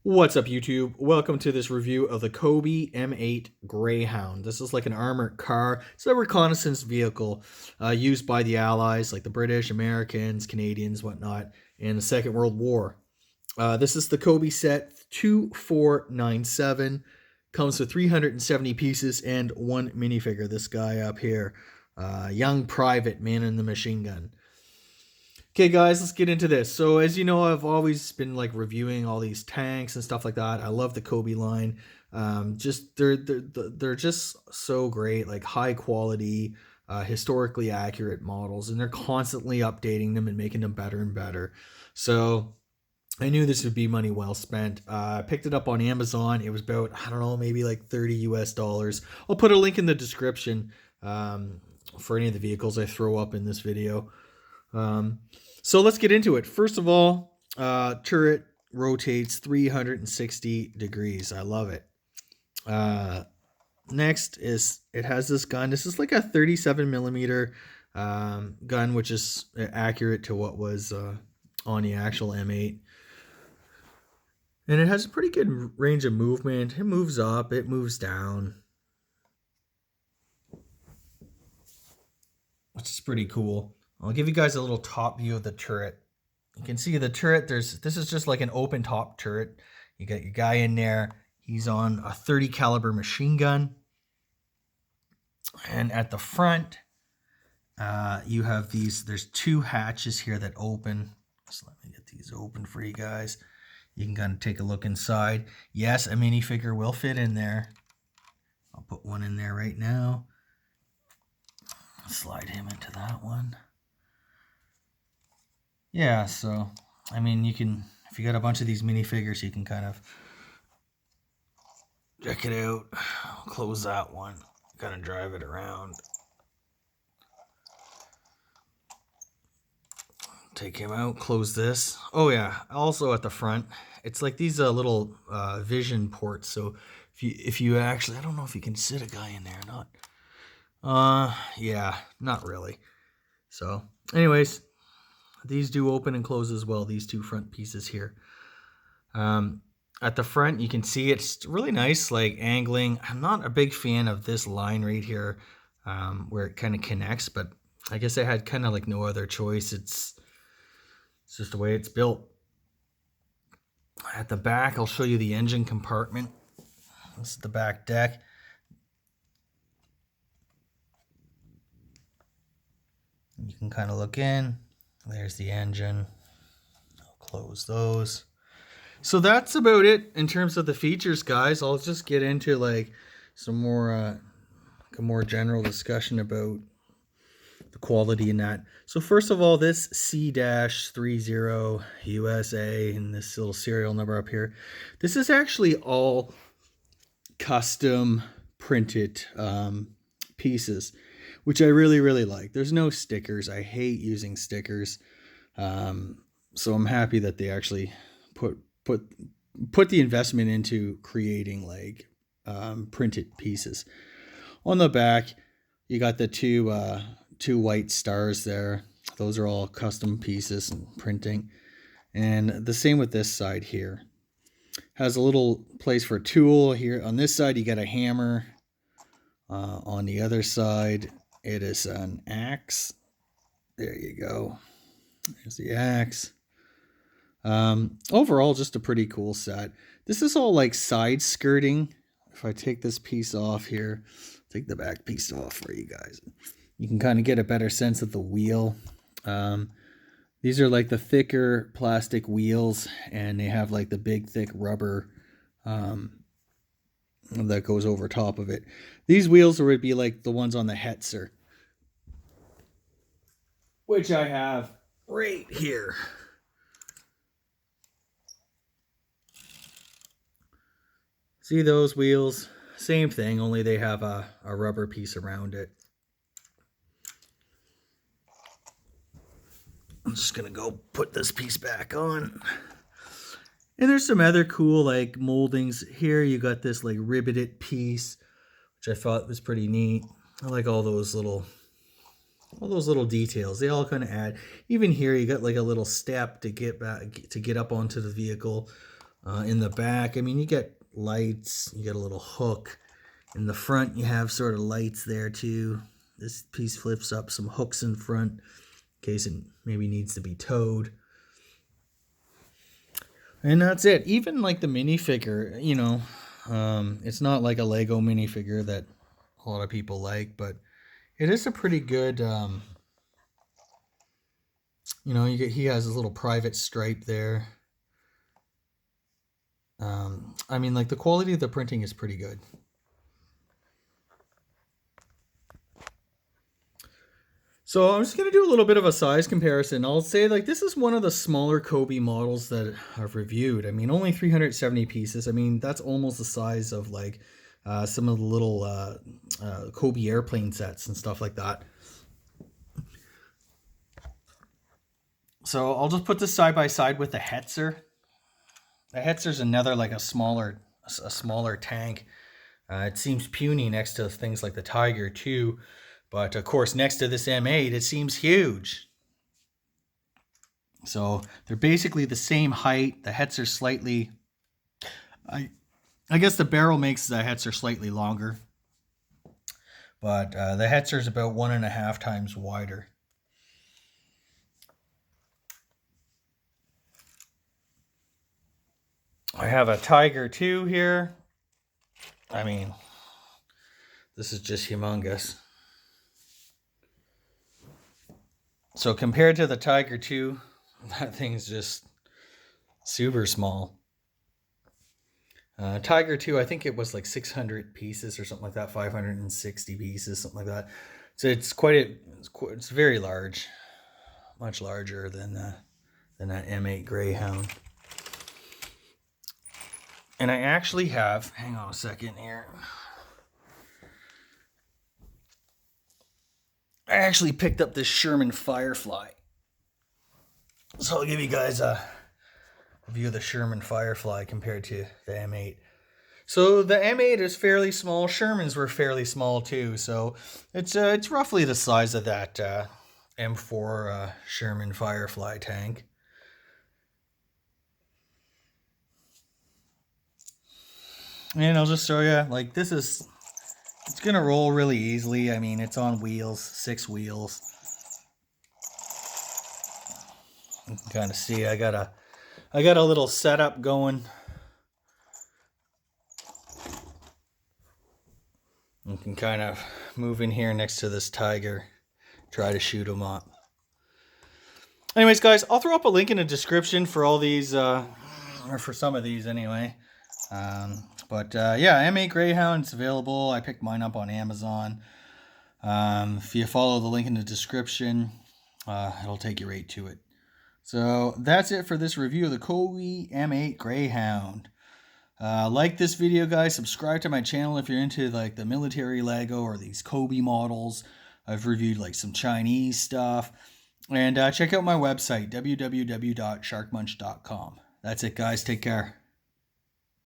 What's up, YouTube? Welcome to this review of the Cobi M8 Greyhound. This is like an armored car. It's a reconnaissance vehicle used by the Allies, like the British, Americans, Canadians, whatnot, in the Second World War. This is the Cobi set 2497. Comes with 370 pieces and one minifigure. This guy up here, young private man in the machine gun. Okay, guys, let's get into this. So, as you know, I've always been like reviewing all these tanks and stuff like that. I love the Cobi line. Just they're just so great, like high quality, historically accurate models, and they're constantly updating them and making them better and better. So, I knew this would be money well spent. I picked it up on Amazon. It was about, I don't know, maybe like 30 US dollars. I'll put a link in the description for any of the vehicles I throw up in this video. So let's get into it. First of all, turret rotates 360 degrees. I love it. Next is it has this gun. This is like a 37 millimeter gun, which is accurate to what was on the actual M8. And it has a pretty good range of movement. It moves up, it moves down, which is pretty cool. I'll give you guys a little top view of the turret. You can see the turret, this is just like an open top turret. You got your guy in there. He's on a 30 caliber machine gun. And at the front, you have there's two hatches here that open. So let me get these open for you guys. You can kind of take a look inside. Yes, a minifigure will fit in there. I'll put one in there right now. Slide him into that one. Yeah, so, I mean, you can, if you got a bunch of these minifigures, you can kind of check it out. I'll close that one. Kind of drive it around. Take him out, close this. Oh yeah, also at the front, it's like these little vision ports. So if you actually, I don't know if you can sit a guy in there or not. Yeah, not really. So anyways, these do open and close as well, these two front pieces here. At the front, you can see it's really nice, like angling. I'm not a big fan of this line right here where it kind of connects, but I guess I had kind of like no other choice. It's just the way it's built. At the back, I'll show you the engine compartment. This is the back deck. You can kind of look in. There's the engine. I'll close those. So that's about it in terms of the features, guys. I'll just get into like some more, a more general discussion about the quality in that. So first of all, this C-30 USA and this little serial number up here, this is actually all custom printed pieces, which I really like. There's no stickers. I hate using stickers. So I'm happy that they actually put the investment into creating like printed pieces. On the back, you got the two white stars there. Those are all custom pieces and printing. And the same with this side here. Has a little place for a tool here. On this side, you got a hammer. On the other side, it is an axe. There you go. There's the axe. Overall, just a pretty cool set. This is all like side skirting. If I take this piece off here, take the back piece off for you guys, you can kind of get a better sense of the wheel. These are like the thicker plastic wheels, and they have like the big thick rubber that goes over top of it. These wheels would be like the ones on the Hetzer, which I have right here. See those wheels? Same thing, only they have a rubber piece around it. I'm just gonna go put this piece back on. And there's some other cool like moldings here. You got this like ribbited piece, which I thought was pretty neat. I like all those little details. They all kind of add. Even here, you got like a little step to get back, to get up onto the vehicle. In the back, I mean, you get lights, you get a little hook. In the front, you have sort of lights there too. This piece flips up, some hooks in front in case it maybe needs to be towed. And that's it. Even like the minifigure, you know, it's not like a Lego minifigure that a lot of people like, but it is a pretty good, you know, he has a little private stripe there. I mean, like the quality of the printing is pretty good. So I'm just going to do a little bit of a size comparison. I'll say like this is one of the smaller Cobi models that I've reviewed. I mean, only 370 pieces. I mean, that's almost the size of like some of the little Cobi airplane sets and stuff like that. So I'll just put this side by side with the Hetzer. The Hetzer's another like a smaller tank. It seems puny next to things like the Tiger too. But of course, next to this M8, it seems huge. So they're basically the same height. The Hetzer slightly, I guess the barrel makes the Hetzer slightly longer. But the Hetzer's about 1.5 times wider. I have a Tiger 2 here. I mean, this is just humongous. So compared to the Tiger 2, that thing's just super small. Tiger 2, I think it was like 600 pieces or something like that, 560 pieces, something like that. So it's very large, much larger than that M8 Greyhound. And I actually have, hang on a second here. I actually picked up this Sherman Firefly. So I'll give you guys a view of the Sherman Firefly compared to the M8. So the M8 is fairly small. Shermans were fairly small too. So it's roughly the size of that M4 Sherman Firefly tank. And I'll just show you, like it's going to roll really easily. I mean, it's on wheels, 6 wheels. You can kind of see I got a little setup going. You can kind of move in here next to this Tiger, try to shoot him up. Anyways, guys, I'll throw up a link in the description for all these, or for some of these anyway. Yeah, M8 Greyhound's available. I picked mine up on Amazon. If you follow the link in the description, it'll take you right to it. So that's it for this review of the Cobi M8 Greyhound. Like this video, guys. Subscribe to my channel if you're into like the military Lego or these Cobi models. I've reviewed like some Chinese stuff. And check out my website, www.sharkmunch.com. That's it, guys. Take care.